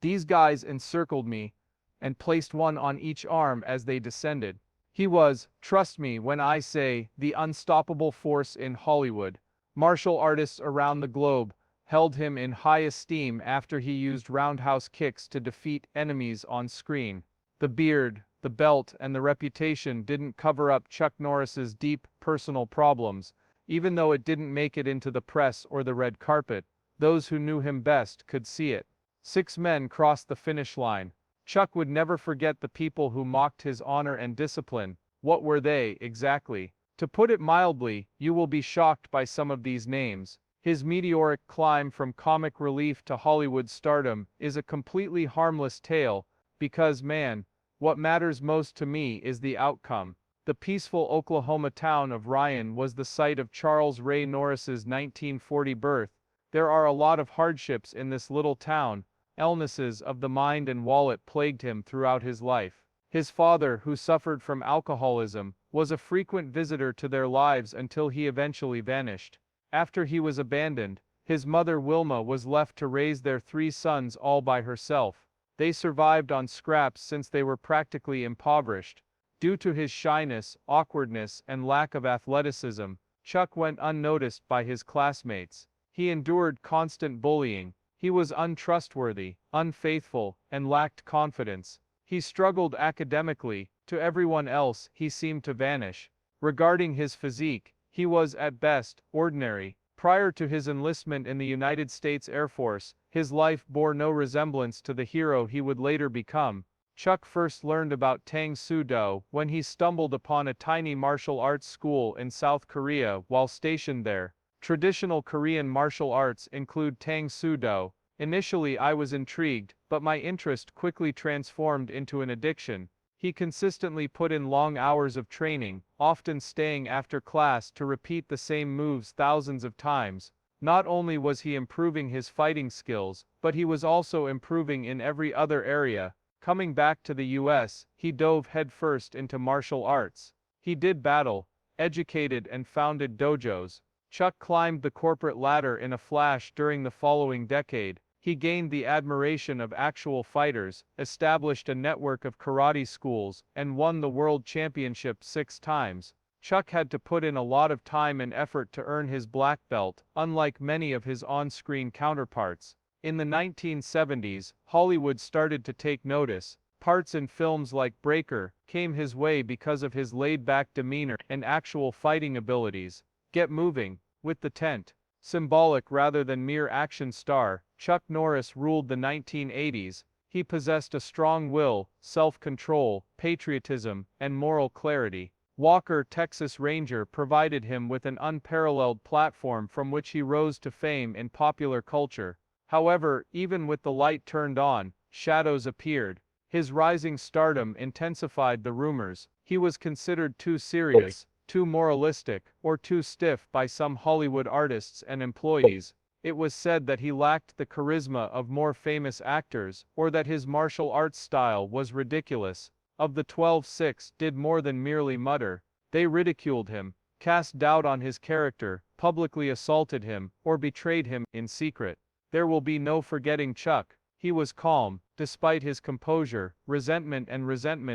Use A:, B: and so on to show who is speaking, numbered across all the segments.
A: These guys encircled me and placed one on each arm as they descended. He was, trust me when I say, the unstoppable force in Hollywood. Martial artists around the globe held him in high esteem after he used roundhouse kicks to defeat enemies on screen. The beard, the belt, and the reputation didn't cover up Chuck Norris's deep, personal problems, even though it didn't make it into the press or the red carpet. Those who knew him best could see it. 6 men crossed the finish line. Chuck would never forget the people who mocked his honor and discipline. What were they, exactly? To put it mildly, you will be shocked by some of these names. His meteoric climb from comic relief to Hollywood stardom is a completely harmless tale, because man, what matters most to me is the outcome. The peaceful Oklahoma town of Ryan was the site of Charles Ray Norris's 1940 birth. There are a lot of hardships in this little town. Illnesses of the mind and wallet plagued him throughout his life. His father, who suffered from alcoholism, was a frequent visitor to their lives until he eventually vanished. After he was abandoned, his mother Wilma was left to raise their 3 sons all by herself. They survived on scraps since they were practically impoverished. Due to his shyness, awkwardness, and lack of athleticism, Chuck went unnoticed by his classmates. He endured constant bullying. He was untrustworthy, unfaithful, and lacked confidence. He struggled academically. To everyone else, he seemed to vanish. Regarding his physique, he was, at best, ordinary. Prior to his enlistment in the United States Air Force, his life bore no resemblance to the hero he would later become. Chuck first learned about Tang Soo Do when he stumbled upon a tiny martial arts school in South Korea while stationed there. Traditional Korean martial arts include Tang Soo Do. Initially I was intrigued, but my interest quickly transformed into an addiction. He consistently put in long hours of training, often staying after class to repeat the same moves thousands of times. Not only was he improving his fighting skills, but he was also improving in every other area. Coming back to the US, he dove headfirst into martial arts. He did battle, educated, and founded dojos. Chuck climbed the corporate ladder in a flash during the following decade. He gained the admiration of actual fighters, established a network of karate schools, and won the world championship 6 times. Chuck had to put in a lot of time and effort to earn his black belt, unlike many of his on-screen counterparts. In the 1970s, Hollywood started to take notice. Parts in films like Breaker came his way because of his laid-back demeanor and actual fighting abilities. Get moving, with the tent. Symbolic rather than mere action star, Chuck Norris ruled the 1980s. He possessed a strong will, self-control, patriotism, and moral clarity. Walker, Texas Ranger provided him with an unparalleled platform from which he rose to fame in popular culture. However, even with the light turned on, shadows appeared. His rising stardom intensified the rumors. He was considered too serious, too moralistic, or too stiff by some Hollywood artists and employees. It was said that he lacked the charisma of more famous actors, or that his martial arts style was ridiculous. Of the 12, 6 did more than merely mutter. They ridiculed him, cast doubt on his character, publicly assaulted him, or betrayed him in secret. There will be no forgetting Chuck. He was calm, despite his composure. Resentment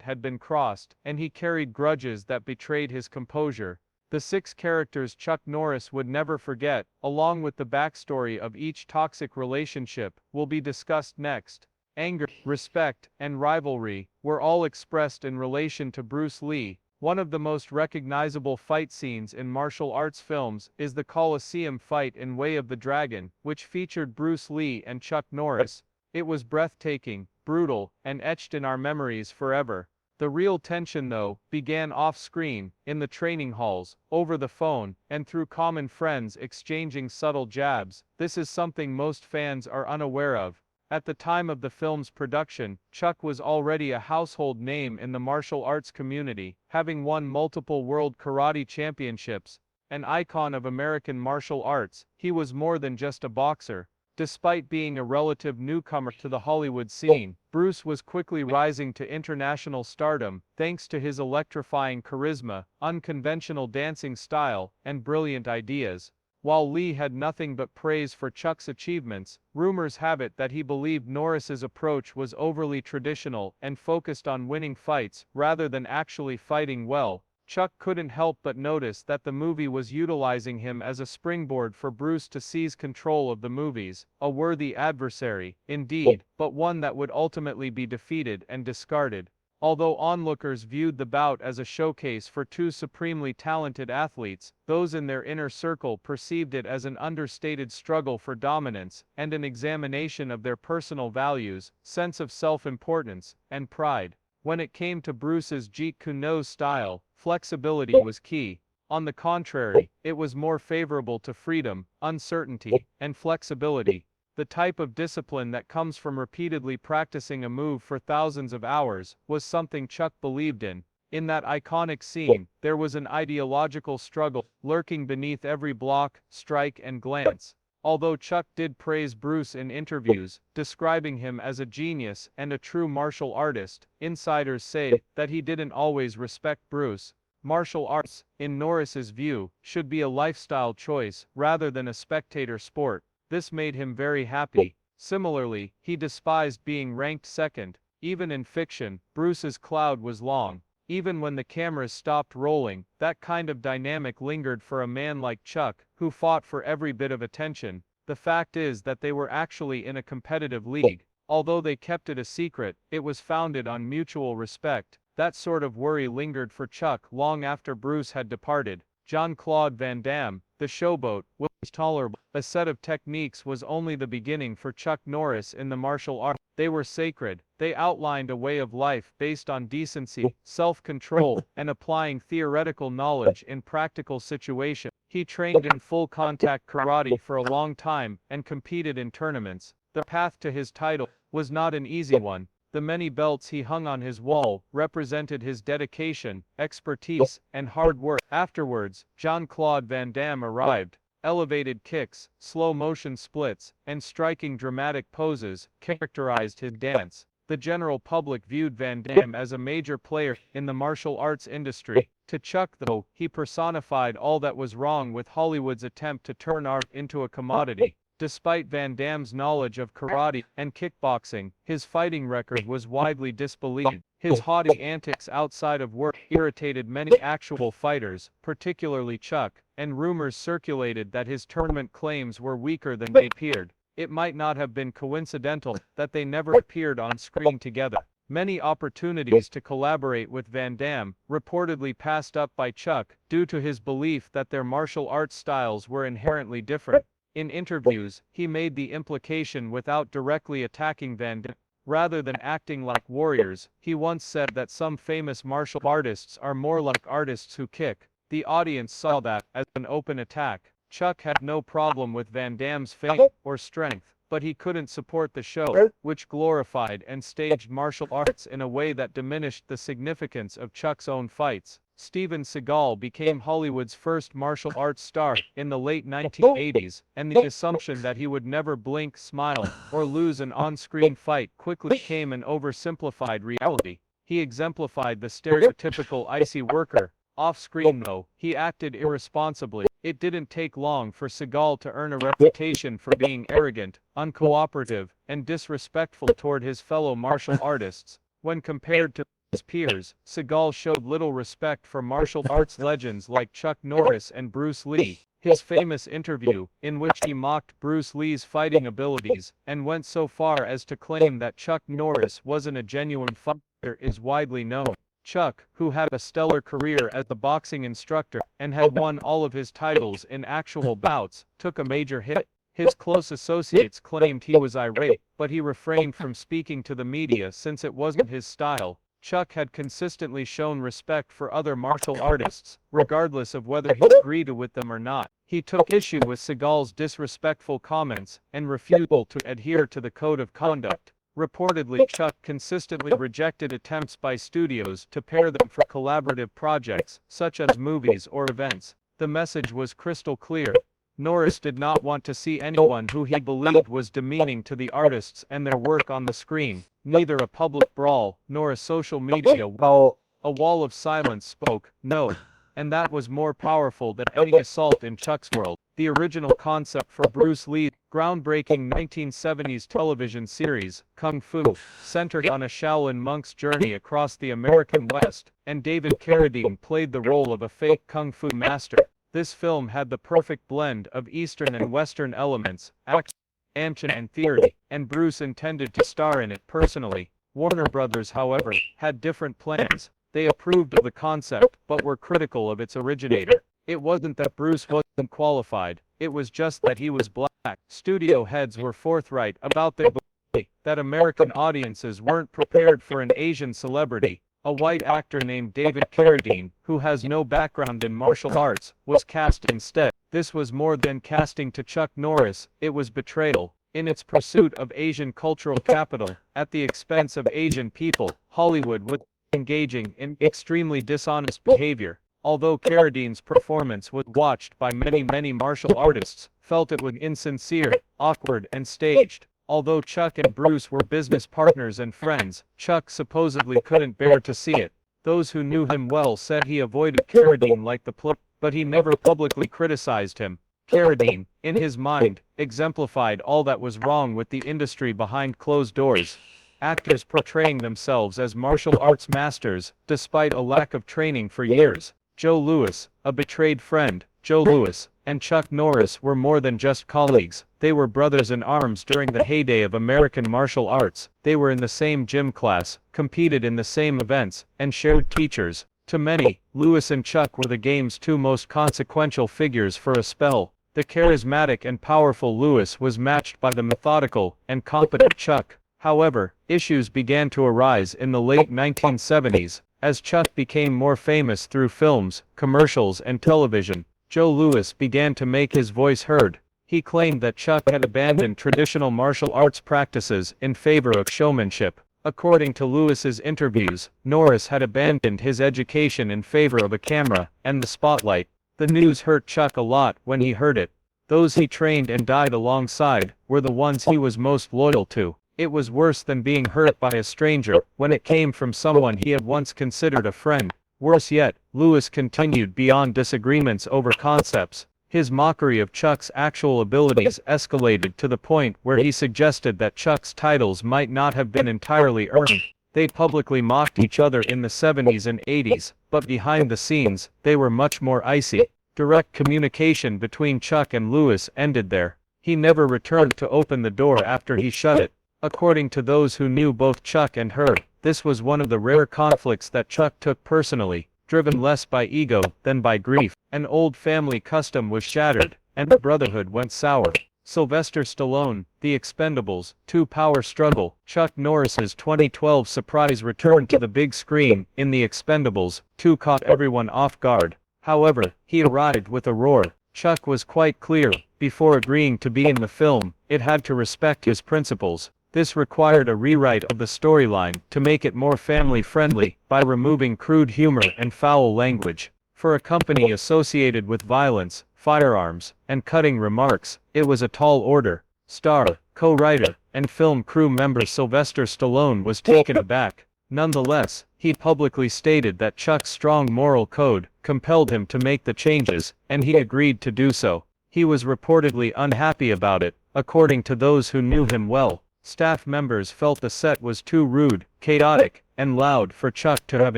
A: had been crossed, and he carried grudges that betrayed his composure. The 6 characters Chuck Norris would never forget, along with the backstory of each toxic relationship, will be discussed next. Anger, respect, and rivalry were all expressed in relation to Bruce Lee. One of the most recognizable fight scenes in martial arts films is the Coliseum fight in Way of the Dragon, which featured Bruce Lee and Chuck Norris. It was breathtaking, brutal, and etched in our memories forever. The real tension, though, began off-screen, in the training halls, over the phone, and through common friends exchanging subtle jabs. This is something most fans are unaware of. At the time of the film's production, Chuck was already a household name in the martial arts community, having won multiple world karate championships. An icon of American martial arts, he was more than just a boxer. Despite being a relative newcomer to the Hollywood scene, Bruce was quickly rising to international stardom, thanks to his electrifying charisma, unconventional dancing style, and brilliant ideas. While Lee had nothing but praise for Chuck's achievements, rumors have it that he believed Norris's approach was overly traditional and focused on winning fights rather than actually fighting well. Chuck couldn't help but notice that the movie was utilizing him as a springboard for Bruce to seize control of the movies, a worthy adversary, indeed, but one that would ultimately be defeated and discarded. Although onlookers viewed the bout as a showcase for two supremely talented athletes, those in their inner circle perceived it as an understated struggle for dominance and an examination of their personal values, sense of self-importance, and pride. When it came to Bruce's Jeet Kune Do style, flexibility was key. On the contrary, it was more favorable to freedom, uncertainty, and flexibility. The type of discipline that comes from repeatedly practicing a move for thousands of hours was something Chuck believed in. In that iconic scene, there was an ideological struggle lurking beneath every block, strike, and glance. Although Chuck did praise Bruce in interviews, describing him as a genius and a true martial artist, insiders say that he didn't always respect Bruce. Martial arts, in Norris's view, should be a lifestyle choice rather than a spectator sport. This made him very happy. Similarly, he despised being ranked second. Even in fiction, Bruce's cloud was long. Even when the cameras stopped rolling, that kind of dynamic lingered for a man like Chuck, who fought for every bit of attention. The fact is that they were actually in a competitive league. Although they kept it a secret, it was founded on mutual respect. That sort of worry lingered for Chuck long after Bruce had departed. Jean-Claude Van Damme, the showboat, was tolerable. A set of techniques was only the beginning for Chuck Norris in the martial arts. They were sacred. They outlined a way of life based on decency, self-control, and applying theoretical knowledge in practical situations. He trained in full-contact karate for a long time and competed in tournaments. The path to his title was not an easy one. The many belts he hung on his wall represented his dedication, expertise, and hard work. Afterwards, Jean-Claude Van Damme arrived. Elevated kicks, slow-motion splits, and striking dramatic poses characterized his dance. The general public viewed Van Damme as a major player in the martial arts industry. To Chuck, though, he personified all that was wrong with Hollywood's attempt to turn art into a commodity. Despite Van Damme's knowledge of karate and kickboxing, his fighting record was widely disbelieved. His haughty antics outside of work irritated many actual fighters, particularly Chuck, and rumors circulated that his tournament claims were weaker than they appeared. It might not have been coincidental that they never appeared on screen together. Many opportunities to collaborate with Van Damme reportedly passed up by Chuck due to his belief that their martial arts styles were inherently different. In interviews, he made the implication without directly attacking Van Damme. Rather than acting like warriors, he once said that some famous martial artists are more like artists who kick. The audience saw that as an open attack. Chuck had no problem with Van Damme's fame or strength, but he couldn't support the show, which glorified and staged martial arts in a way that diminished the significance of Chuck's own fights. Steven Seagal became Hollywood's first martial arts star in the late 1980s, and the assumption that he would never blink, smile, or lose an on-screen fight quickly became an oversimplified reality. He exemplified the stereotypical icy worker. Off-screen, though, he acted irresponsibly. It didn't take long for Seagal to earn a reputation for being arrogant, uncooperative, and disrespectful toward his fellow martial artists. When compared to his peers, Seagal showed little respect for martial arts legends like Chuck Norris and Bruce Lee. His famous interview, in which he mocked Bruce Lee's fighting abilities, and went so far as to claim that Chuck Norris wasn't a genuine fighter, is widely known. Chuck, who had a stellar career as a boxing instructor and had won all of his titles in actual bouts, took a major hit. His close associates claimed he was irate, but he refrained from speaking to the media since it wasn't his style. Chuck had consistently shown respect for other martial artists, regardless of whether he agreed with them or not. He took issue with Seagal's disrespectful comments and refusal to adhere to the code of conduct. Reportedly, Chuck consistently rejected attempts by studios to pair them for collaborative projects, such as movies or events. The message was crystal clear. Norris did not want to see anyone who he believed was demeaning to the artists and their work on the screen. Neither a public brawl nor a social media wall. A wall of silence spoke. No. and that was more powerful than any assault in Chuck's world. The original concept for Bruce Lee's groundbreaking 1970s television series, Kung Fu, centered on a Shaolin monk's journey across the American West, and David Carradine played the role of a fake Kung Fu master. This film had the perfect blend of Eastern and Western elements, action and theory, and Bruce intended to star in it personally. Warner Brothers, however, had different plans. They approved of the concept, but were critical of its originator. It wasn't that Bruce wasn't qualified, it was just that he was black. Studio heads were forthright about their belief that American audiences weren't prepared for an Asian celebrity. A white actor named David Carradine, who has no background in martial arts, was cast instead. This was more than casting to Chuck Norris, it was betrayal. In its pursuit of Asian cultural capital, at the expense of Asian people, Hollywood was engaging in extremely dishonest behavior. Although Carradine's performance was watched by many martial artists, felt it was insincere, awkward, and staged. Although Chuck and Bruce were business partners and friends, Chuck supposedly couldn't bear to see it. Those who knew him well said he avoided Carradine like the plague, but he never publicly criticized him. Carradine, in his mind, exemplified all that was wrong with the industry behind closed doors. Actors portraying themselves as martial arts masters, despite a lack of training for years. Joe Louis, a betrayed friend, Joe Louis, and Chuck Norris were more than just colleagues. They were brothers in arms during the heyday of American martial arts. They were in the same gym class, competed in the same events, and shared teachers. To many, Louis and Chuck were the game's two most consequential figures for a spell. The charismatic and powerful Louis was matched by the methodical and competent Chuck. However, issues began to arise in the late 1970s. As Chuck became more famous through films, commercials, and television, Joe Louis began to make his voice heard. He claimed that Chuck had abandoned traditional martial arts practices in favor of showmanship. According to Louis's interviews, Norris had abandoned his education in favor of a camera and the spotlight. The news hurt Chuck a lot when he heard it. Those he trained and died alongside were the ones he was most loyal to. It was worse than being hurt by a stranger when it came from someone he had once considered a friend. Worse yet, Louis continued beyond disagreements over concepts. His mockery of Chuck's actual abilities escalated to the point where he suggested that Chuck's titles might not have been entirely earned. They publicly mocked each other in the 70s and 80s, but behind the scenes, they were much more icy. Direct communication between Chuck and Louis ended there. He never returned to open the door after he shut it. According to those who knew both Chuck and her, this was one of the rare conflicts that Chuck took personally, driven less by ego than by grief. An old family custom was shattered, and the brotherhood went sour. Sylvester Stallone, The Expendables 2 power struggle. Chuck Norris's 2012 surprise return to the big screen in The Expendables 2 caught everyone off guard. However, he arrived with a roar. Chuck was quite clear, before agreeing to be in the film, it had to respect his principles. This required a rewrite of the storyline to make it more family-friendly by removing crude humor and foul language. For a company associated with violence, firearms, and cutting remarks, it was a tall order. Star, co-writer, and film crew member Sylvester Stallone was taken aback. Nonetheless, he publicly stated that Chuck's strong moral code compelled him to make the changes, and he agreed to do so. He was reportedly unhappy about it, according to those who knew him well. Staff members felt the set was too rude, chaotic, and loud for Chuck to have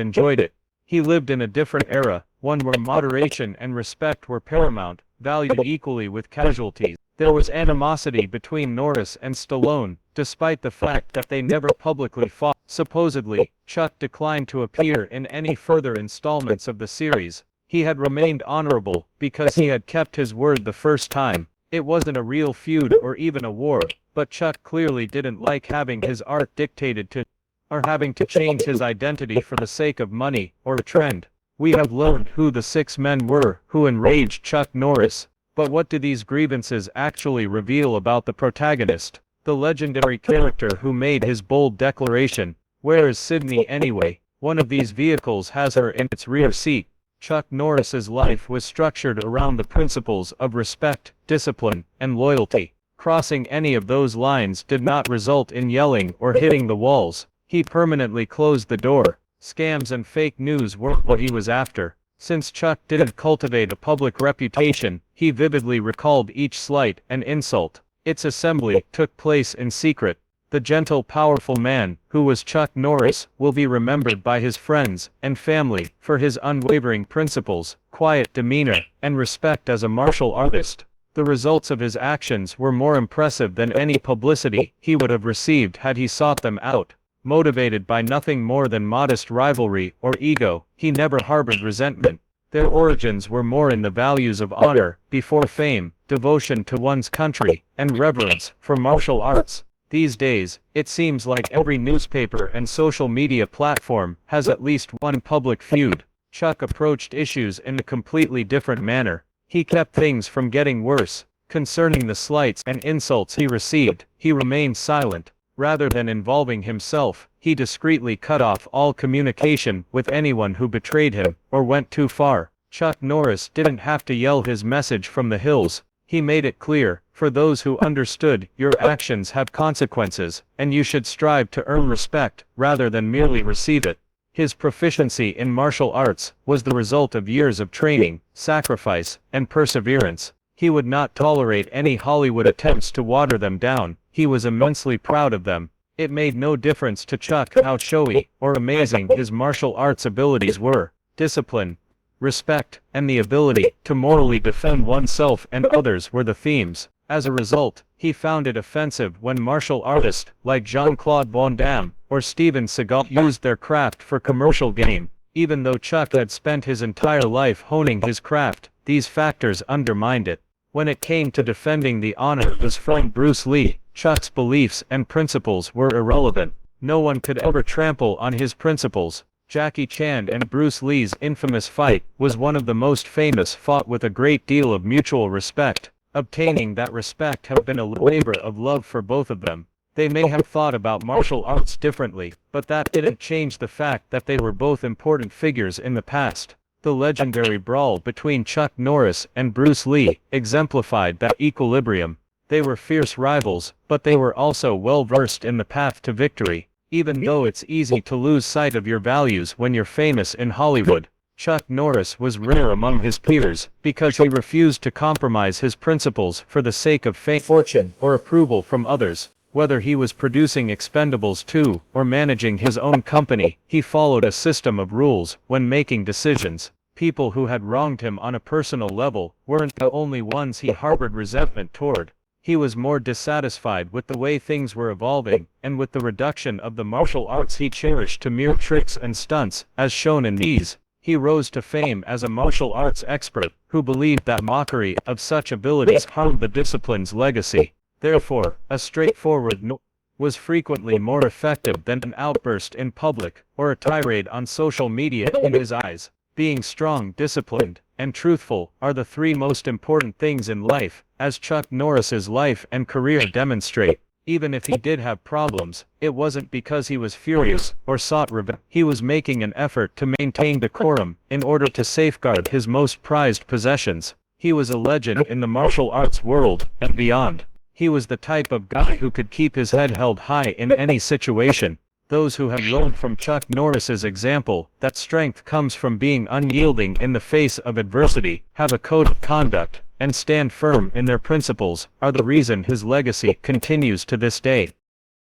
A: enjoyed it. He lived in a different era, one where moderation and respect were paramount, valued equally with casualties. There was animosity between Norris and Stallone, despite the fact that they never publicly fought. Supposedly, Chuck declined to appear in any further installments of the series. He had remained honorable because he had kept his word the first time. It wasn't a real feud or even a war, but Chuck clearly didn't like having his art dictated to, or having to change his identity for the sake of money or a trend. We have learned who the 6 men were who enraged Chuck Norris. But what do these grievances actually reveal about the protagonist? The legendary character who made his bold declaration, "Where is Sydney anyway?" One of these vehicles has her in its rear seat. Chuck Norris's life was structured around the principles of respect, discipline, and loyalty. Crossing any of those lines did not result in yelling or hitting the walls. He permanently closed the door. Scams and fake news weren't what he was after. Since Chuck didn't cultivate a public reputation, he vividly recalled each slight and insult. Its assembly took place in secret. The gentle, powerful man, who was Chuck Norris, will be remembered by his friends and family for his unwavering principles, quiet demeanor, and respect as a martial artist. The results of his actions were more impressive than any publicity he would have received had he sought them out. Motivated by nothing more than modest rivalry or ego, he never harbored resentment. Their origins were more in the values of honor before fame, devotion to one's country, and reverence for martial arts. These days, it seems like every newspaper and social media platform has at least one public feud. Chuck approached issues in a completely different manner. He kept things from getting worse. Concerning the slights and insults he received, he remained silent. Rather than involving himself, he discreetly cut off all communication with anyone who betrayed him or went too far. Chuck Norris didn't have to yell his message from the hills. He made it clear, for those who understood, your actions have consequences, and you should strive to earn respect rather than merely receive it. His proficiency in martial arts was the result of years of training, sacrifice, and perseverance. He would not tolerate any Hollywood attempts to water them down. He was immensely proud of them. It made no difference to Chuck how showy or amazing his martial arts abilities were. Discipline, respect, and the ability to morally defend oneself and others were the themes. As a result, he found it offensive when martial artists like Jean-Claude Van Damme or Steven Seagal used their craft for commercial gain. Even though Chuck had spent his entire life honing his craft, these factors undermined it. When it came to defending the honor of his friend Bruce Lee, Chuck's beliefs and principles were irrelevant. No one could ever trample on his principles. Jackie Chan and Bruce Lee's infamous fight was one of the most famous, fought with a great deal of mutual respect. Obtaining that respect had been a labor of love for both of them. They may have thought about martial arts differently, but that didn't change the fact that they were both important figures in the past. The legendary brawl between Chuck Norris and Bruce Lee exemplified that equilibrium. They were fierce rivals, but they were also well versed in the path to victory. Even though it's easy to lose sight of your values when you're famous in Hollywood, Chuck Norris was rare among his peers because he refused to compromise his principles for the sake of fame, fortune, or approval from others. Whether he was producing Expendables 2 or managing his own company, he followed a system of rules when making decisions. People who had wronged him on a personal level weren't the only ones he harbored resentment toward. He was more dissatisfied with the way things were evolving, and with the reduction of the martial arts he cherished to mere tricks and stunts, as shown in these. He rose to fame as a martial arts expert, who believed that mockery of such abilities harmed the discipline's legacy. Therefore, a straightforward no was frequently more effective than an outburst in public, or a tirade on social media in his eyes. Being strong, disciplined, and truthful are the three most important things in life, as Chuck Norris's life and career demonstrate. Even if he did have problems, it wasn't because he was furious or sought revenge. He was making an effort to maintain decorum in order to safeguard his most prized possessions. He was a legend in the martial arts world and beyond. He was the type of guy who could keep his head held high in any situation. Those who have learned from Chuck Norris's example that strength comes from being unyielding in the face of adversity, have a code of conduct, and stand firm in their principles, are the reason his legacy continues to this day.